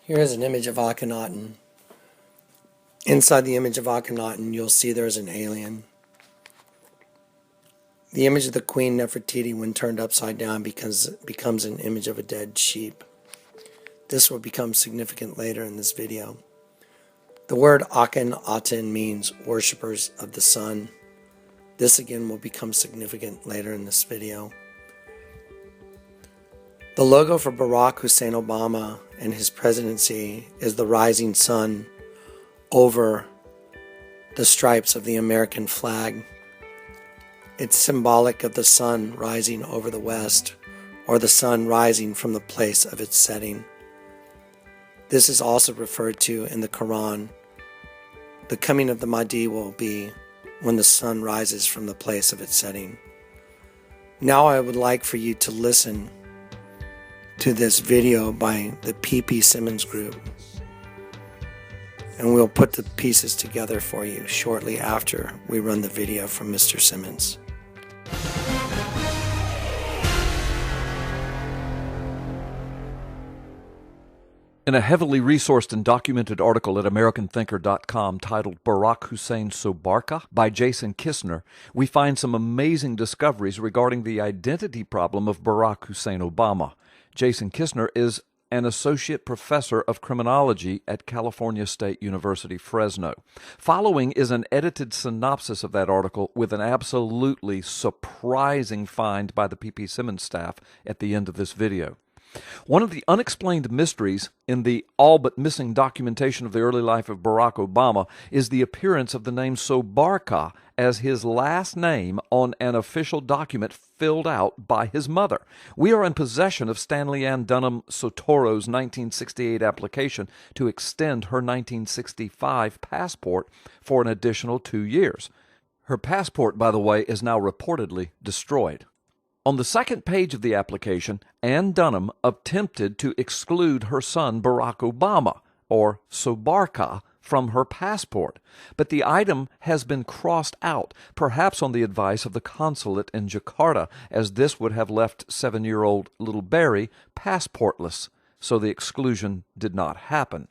Here is an image of Akhenaten. Inside the image of Akhenaten, you'll see there is an alien. The image of the Queen Nefertiti, when turned upside down, becomes an image of a dead sheep. This will become significant later in this video. The word Akhenaten means worshippers of the sun. This again will become significant later in this video. The logo for Barack Hussein Obama and his presidency is the rising sun over the stripes of the American flag. It's symbolic of the sun rising over the west, or the sun rising from the place of its setting. This is also referred to in the Quran. The coming of the Mahdi will be when the sun rises from the place of its setting. Now I would like for you to listen to this video by the P.P. Simmons Group, and we'll put the pieces together for you shortly after we run the video from Mr. Simmons. In a heavily resourced and documented article at AmericanThinker.com titled Barack Hussein Sobarka by Jason Kistner, we find some amazing discoveries regarding the identity problem of Barack Hussein Obama. Jason Kistner is an associate professor of criminology at California State University, Fresno. Following is an edited synopsis of that article with an absolutely surprising find by the P.P. Simmons staff at the end of this video. One of the unexplained mysteries in the all-but-missing documentation of the early life of Barack Obama is the appearance of the name Sobarka as his last name on an official document filled out by his mother. We are in possession of Stanley Ann Dunham Sotoro's 1968 application to extend her 1965 passport for an additional 2 years. Her passport, by the way, is now reportedly destroyed. On the second page of the application, Ann Dunham attempted to exclude her son Barack Obama, or Sobarka, from her passport, but the item has been crossed out, perhaps on the advice of the consulate in Jakarta, as this would have left 7-year-old little Barry passportless, so the exclusion did not happen.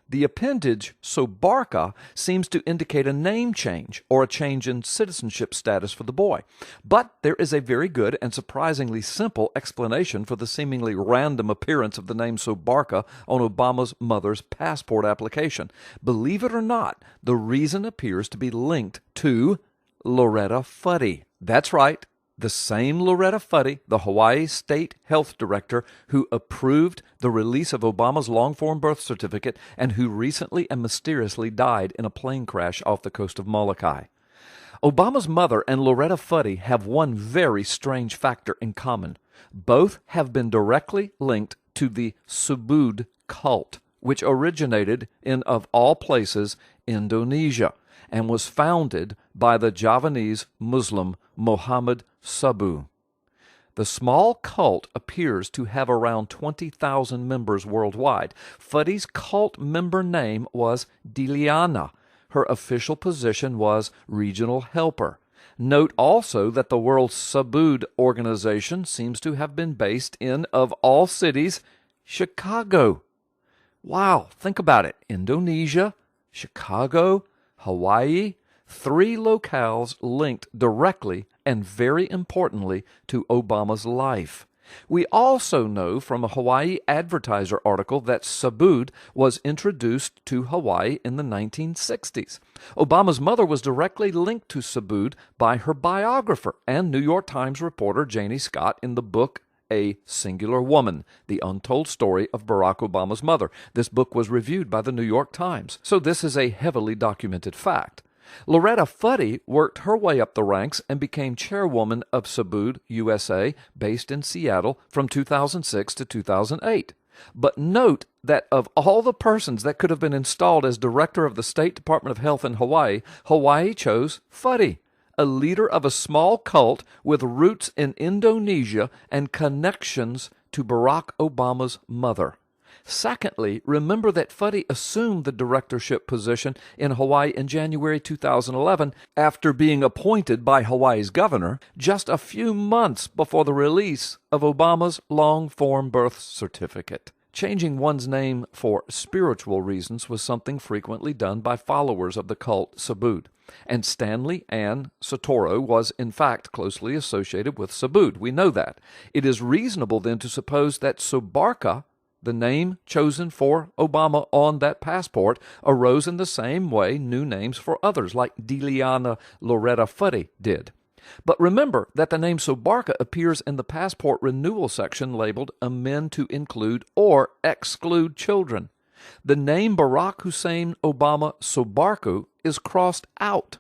The appendage Sobarka seems to indicate a name change or a change in citizenship status for the boy. But there is a very good and surprisingly simple explanation for the seemingly random appearance of the name Sobarka on Obama's mother's passport application. Believe it or not, the reason appears to be linked to Loretta Fuddy. That's right. The same Loretta Fuddy, the Hawaii State Health Director who approved the release of Obama's long-form birth certificate and who recently and mysteriously died in a plane crash off the coast of Molokai. Obama's mother and Loretta Fuddy have one very strange factor in common. Both have been directly linked to the Subud cult, which originated in, of all places, Indonesia, and was founded by the Javanese Muslim Muhammad Sabu. The small cult appears to have around 20,000 members worldwide. Fuddy's cult member name was Diliana. Her official position was regional helper. Note also that the World Subud organization seems to have been based in, of all cities, Chicago. Wow, think about it. Indonesia, Chicago, Hawaii, 3 locales linked directly and very importantly to Obama's life. We also know from a Hawaii Advertiser article that Subud was introduced to Hawaii in the 1960s. Obama's mother was directly linked to Subud by her biographer and New York Times reporter Janie Scott in the book A Singular Woman, The Untold Story of Barack Obama's Mother. This book was reviewed by the New York Times, so this is a heavily documented fact. Loretta Fuddy worked her way up the ranks and became chairwoman of Subud USA, based in Seattle, from 2006 to 2008. But note that of all the persons that could have been installed as director of the State Department of Health in Hawaii, Hawaii chose Fuddy, a leader of a small cult with roots in Indonesia and connections to Barack Obama's mother. Secondly, remember that Fuddy assumed the directorship position in Hawaii in January 2011 after being appointed by Hawaii's governor just a few months before the release of Obama's long-form birth certificate. Changing one's name for spiritual reasons was something frequently done by followers of the cult Sabud, and Stanley Ann Sotoro was in fact closely associated with Sabud. We know that. It is reasonable then to suppose that Sobarka, the name chosen for Obama on that passport, arose in the same way new names for others, like Diliana Loretta Fuddy did. But remember that the name Sobarka appears in the passport renewal section labeled amend to include or exclude children. The name Barack Hussein Obama Sobarku is crossed out.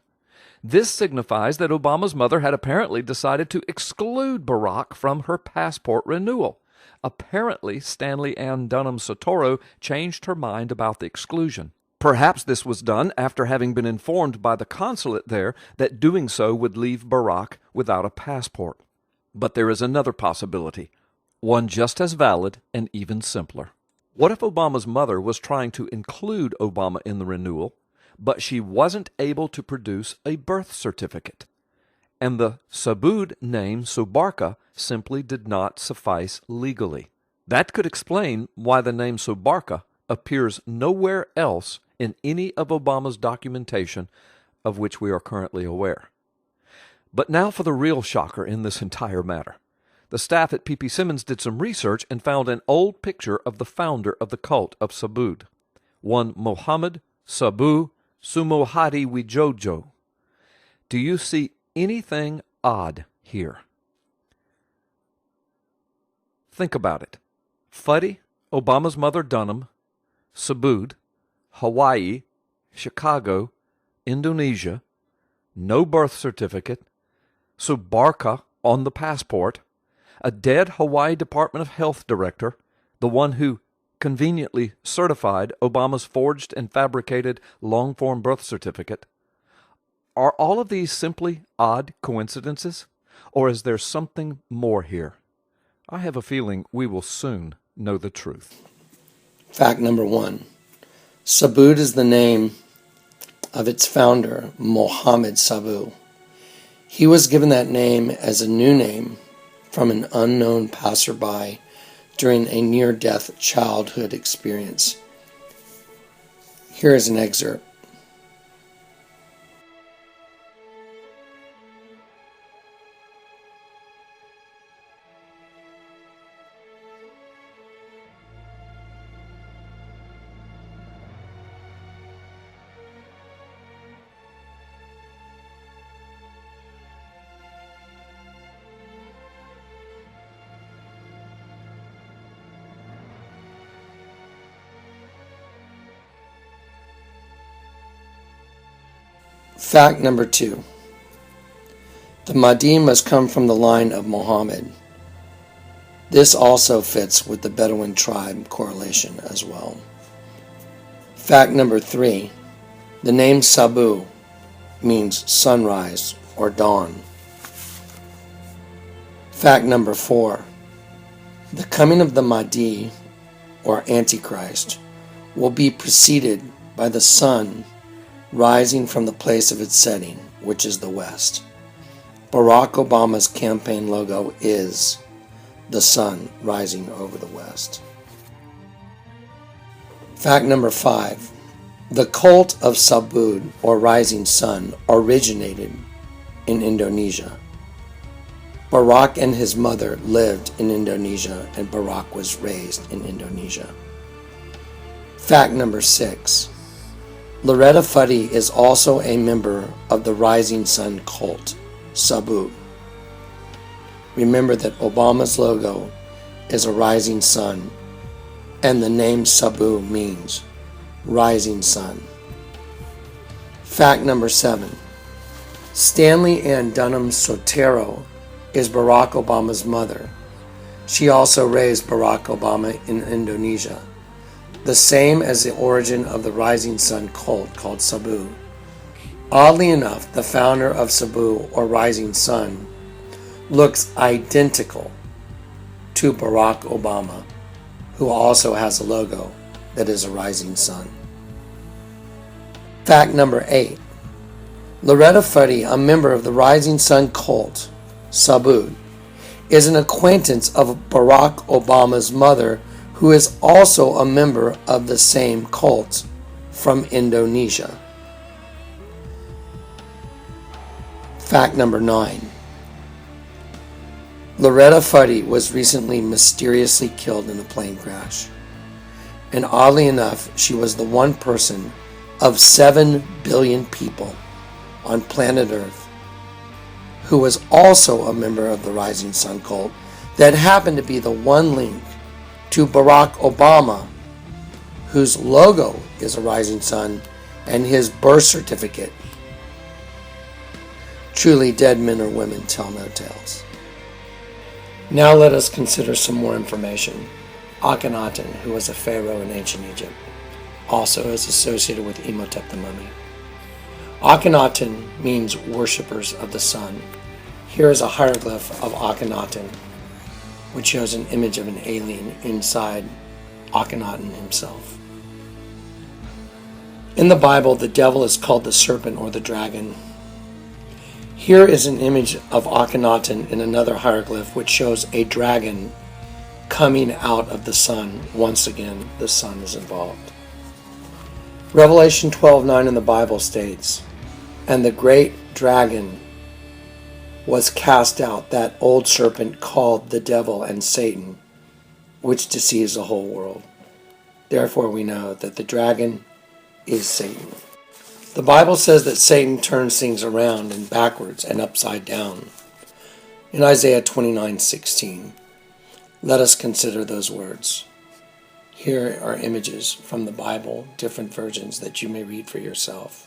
This signifies that Obama's mother had apparently decided to exclude Barack from her passport renewal. Apparently, Stanley Ann Dunham Sotoro changed her mind about the exclusion. Perhaps this was done after having been informed by the consulate there that doing so would leave Barack without a passport. But there is another possibility, one just as valid and even simpler. What if Obama's mother was trying to include Obama in the renewal, but she wasn't able to produce a birth certificate, and the Sabud name Sobarka simply did not suffice legally? That could explain why the name Sobarka appears nowhere else in any of Obama's documentation of which we are currently aware. But now for the real shocker in this entire matter. The staff at P.P. Simmons did some research and found an old picture of the founder of the cult of Sabud, one Muhammad Sabu Sumohadi Wijojo. Do you see anything odd here? Think about it. Fuddy, Obama's mother Dunham, Sabud, Hawaii, Chicago, Indonesia, no birth certificate, Sobarka on the passport, a dead Hawaii Department of Health director, the one who conveniently certified Obama's forged and fabricated long-form birth certificate. Are all of these simply odd coincidences, or is there something more here? I have a feeling we will soon know the truth. Fact number 1. Sabud is the name of its founder, Mohammed Sabu. He was given that name as a new name from an unknown passerby during a near-death childhood experience. Here is an excerpt. Fact number 2. The Mahdi must come from the line of Muhammad. This also fits with the Bedouin tribe correlation as well. Fact number 3. The name Sabu means sunrise or dawn. Fact number 4. The coming of the Mahdi, or Antichrist, will be preceded by the sun rising from the place of its setting, which is the west. Barack Obama's campaign logo is the sun rising over the west. Fact number 5. The cult of Sabud, or rising sun, originated in Indonesia. Barack and his mother lived in Indonesia, and Barack was raised in Indonesia. Fact number 6. Loretta Fuddy is also a member of the Rising Sun cult, Sabu. Remember that Obama's logo is a rising sun, and the name Sabu means rising sun. Fact number 7. Stanley Ann Dunham Sotero is Barack Obama's mother. She also raised Barack Obama in Indonesia, the same as the origin of the Rising Sun cult called Sabu. Oddly enough, the founder of Sabu, or Rising Sun, looks identical to Barack Obama, who also has a logo that is a rising sun. Fact number 8. Loretta Fuddy, a member of the Rising Sun cult, Sabu, is an acquaintance of Barack Obama's mother, who is also a member of the same cult from Indonesia. Fact number 9. Loretta Fuddy was recently mysteriously killed in a plane crash. And oddly enough, she was the one person of 7 billion people on planet Earth who was also a member of the Rising Sun cult that happened to be the one link to Barack Obama, whose logo is a rising sun, and his birth certificate. Truly, dead men or women tell no tales. Now let us consider some more information. Akhenaten, who was a pharaoh in ancient Egypt, also is associated with Imhotep the mummy. Akhenaten means worshippers of the sun. Here is a hieroglyph of Akhenaten, which shows an image of an alien inside Akhenaten himself. In the Bible, the devil is called the serpent or the dragon. Here is an image of Akhenaten in another hieroglyph, which shows a dragon coming out of the sun. Once again, the sun is involved. Revelation 12:9 in the Bible states, "And the great dragon was cast out, that old serpent called the devil and Satan, which deceives the whole world." Therefore we know that the dragon is Satan. The Bible says that Satan turns things around and backwards and upside down. In Isaiah 29:16, let us consider those words. Here are images from the Bible, different versions that you may read for yourself.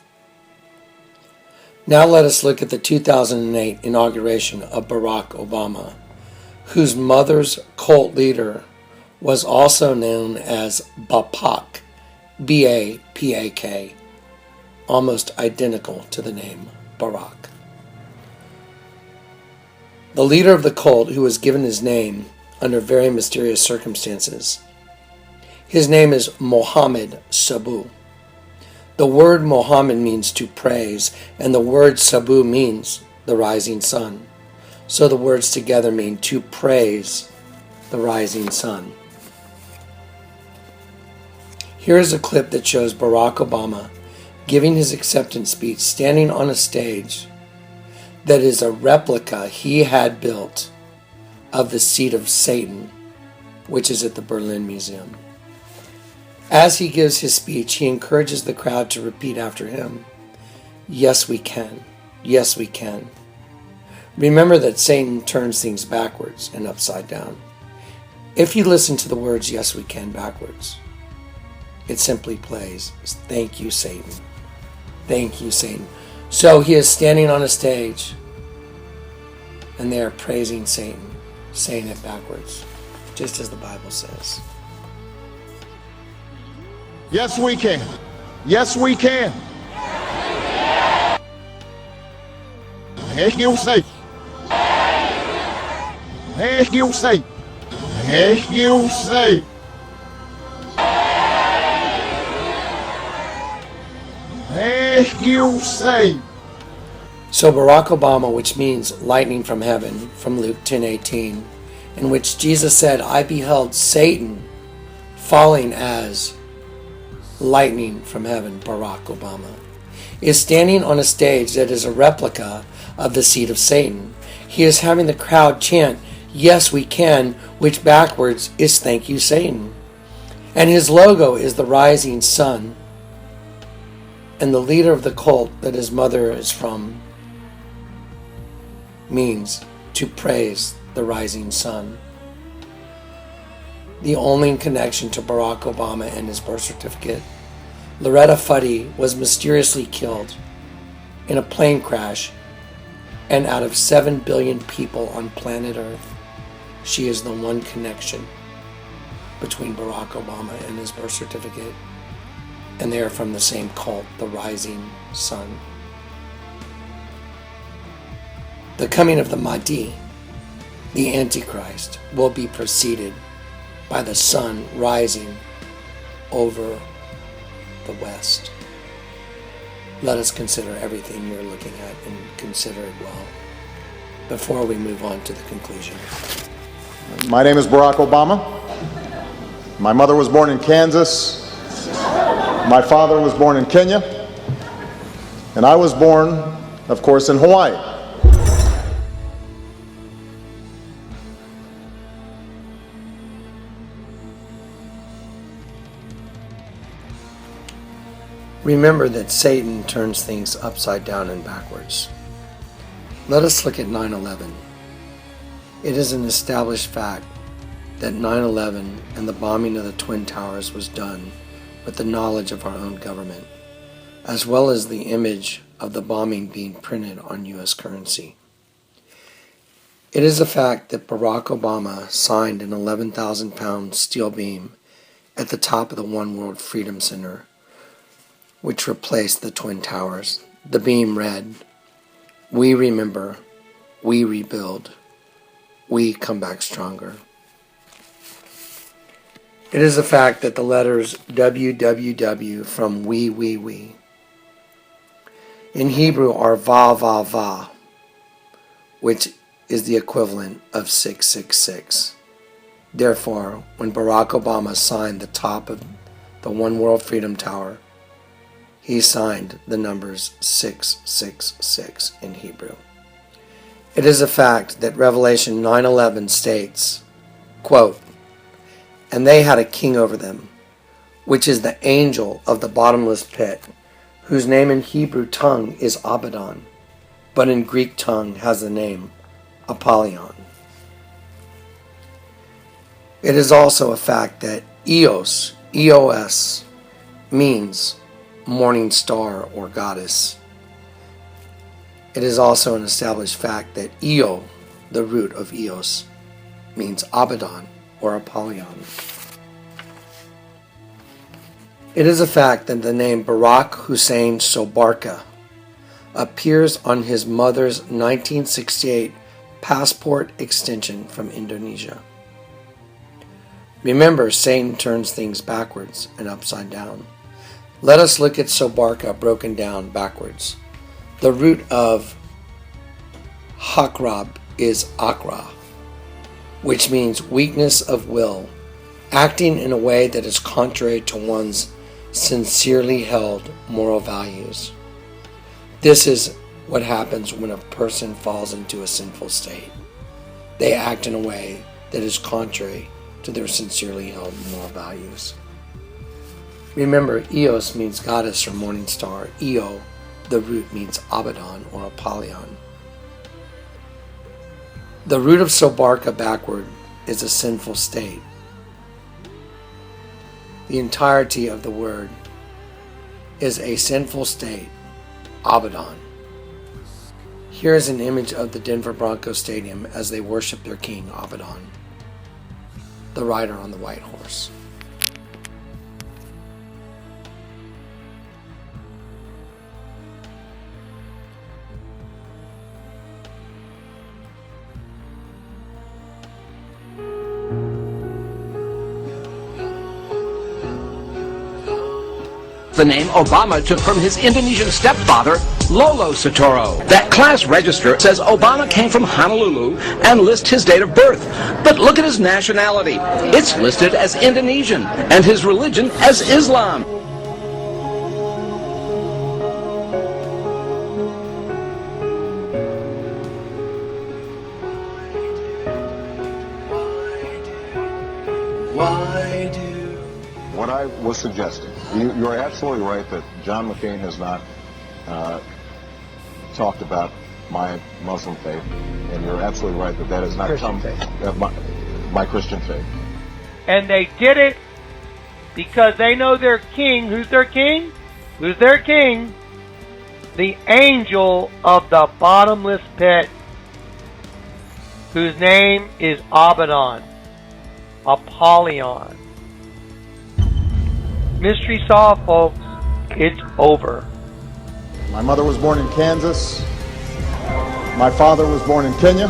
Now let us look at the 2008 inauguration of Barack Obama, whose mother's cult leader was also known as Bapak, B-A-P-A-K, almost identical to the name Barack. The leader of the cult, who was given his name under very mysterious circumstances, his name is Mohammed Sabu. The word Mohammed means to praise, and the word Sabu means the rising sun. So the words together mean to praise the rising sun. Here is a clip that shows Barack Obama giving his acceptance speech, standing on a stage that is a replica he had built of the seat of Satan, which is at the Berlin Museum. As he gives his speech, he encourages the crowd to repeat after him, "Yes, we can. Yes, we can." Remember that Satan turns things backwards and upside down. If you listen to the words "yes, we can" backwards, it simply plays, "Thank you, Satan. Thank you, Satan." So he is standing on a stage, and they are praising Satan, saying it backwards, just as the Bible says. Yes, we can. Yes, we can. Heck you say. Heck you say. Heck you say. Heck you say. So Barack Obama, which means lightning from heaven, from Luke 10:18, in which Jesus said, "I beheld Satan falling as lightning from heaven," Barack Obama is standing on a stage that is a replica of the seat of Satan. He is having the crowd chant, "Yes, we can," which backwards is "Thank you, Satan." And his logo is the rising sun. And the leader of the cult that his mother is from means to praise the rising sun. The only connection to Barack Obama and his birth certificate, Loretta Fuddy was mysteriously killed in a plane crash, and out of 7 billion people on planet Earth, she is the one connection between Barack Obama and his birth certificate, and they are from the same cult, the Rising Sun. The coming of the Mahdi, the Antichrist, will be preceded by the sun rising over the west. Let us consider everything you're looking at and consider it well before we move on to the conclusion. My name is Barack Obama. My mother was born in Kansas. My father was born in Kenya. And I was born, of course, in Hawaii. Remember that Satan turns things upside down and backwards. Let us look at 9/11. It is an established fact that 9/11 and the bombing of the Twin Towers was done with the knowledge of our own government, as well as the image of the bombing being printed on U.S. currency. It is a fact that Barack Obama signed an 11,000-pound steel beam at the top of the One World Freedom Center, which replaced the Twin Towers. The beam read, "We remember, we rebuild, we come back stronger." It is a fact that the letters WWW from we in Hebrew are va va va, which is the equivalent of 666. Therefore, when Barack Obama signed the top of the One World Freedom Tower, he signed the numbers 666 in Hebrew. It is a fact that Revelation 9:11 states, quote, "And they had a king over them, which is the angel of the bottomless pit, whose name in Hebrew tongue is Abaddon, but in Greek tongue has the name Apollyon." It is also a fact that Eos, E-O-S, means morning star or goddess. It is also an established fact that Eo, the root of Eos, means Abaddon or Apollyon. It is a fact that the name Barack Hussein Sobarka appears on his mother's 1968 passport extension from Indonesia. Remember, Satan turns things backwards and upside down. Let us look at Sobarka broken down backwards. The root of Hakrab is Akra, which means weakness of will, acting in a way that is contrary to one's sincerely held moral values. This is what happens when a person falls into a sinful state. They act in a way that is contrary to their sincerely held moral values. Remember, Eos means goddess or morning star. Eo, the root, means Abaddon or Apollyon. The root of Sobarka backward is a sinful state. The entirety of the word is a sinful state, Abaddon. Here is an image of the Denver Broncos Stadium as they worship their king, Abaddon, the rider on the white horse. The name Obama took from his Indonesian stepfather, Lolo Sotoro. That class register says Obama came from Honolulu and lists his date of birth. But look at his nationality. It's listed as Indonesian and his religion as Islam. What I was suggesting, you're absolutely right that John McCain has not talked about my Muslim faith, and you're absolutely right that that has not Christian come faith. My Christian faith. And they did it because they know their king. Who's their king? Who's their king? The angel of the bottomless pit, whose name is Abaddon, Apollyon. Mystery solved, folks. It's over. My mother was born in Kansas. My father was born in Kenya.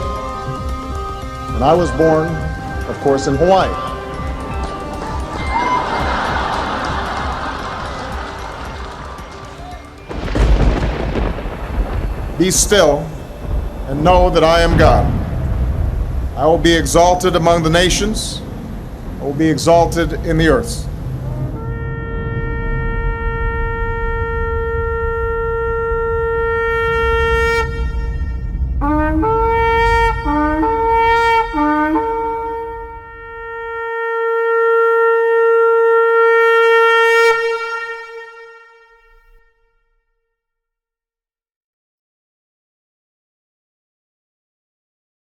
And I was born, of course, in Hawaii. Be still and know that I am God. I will be exalted among the nations, will be exalted in the earth.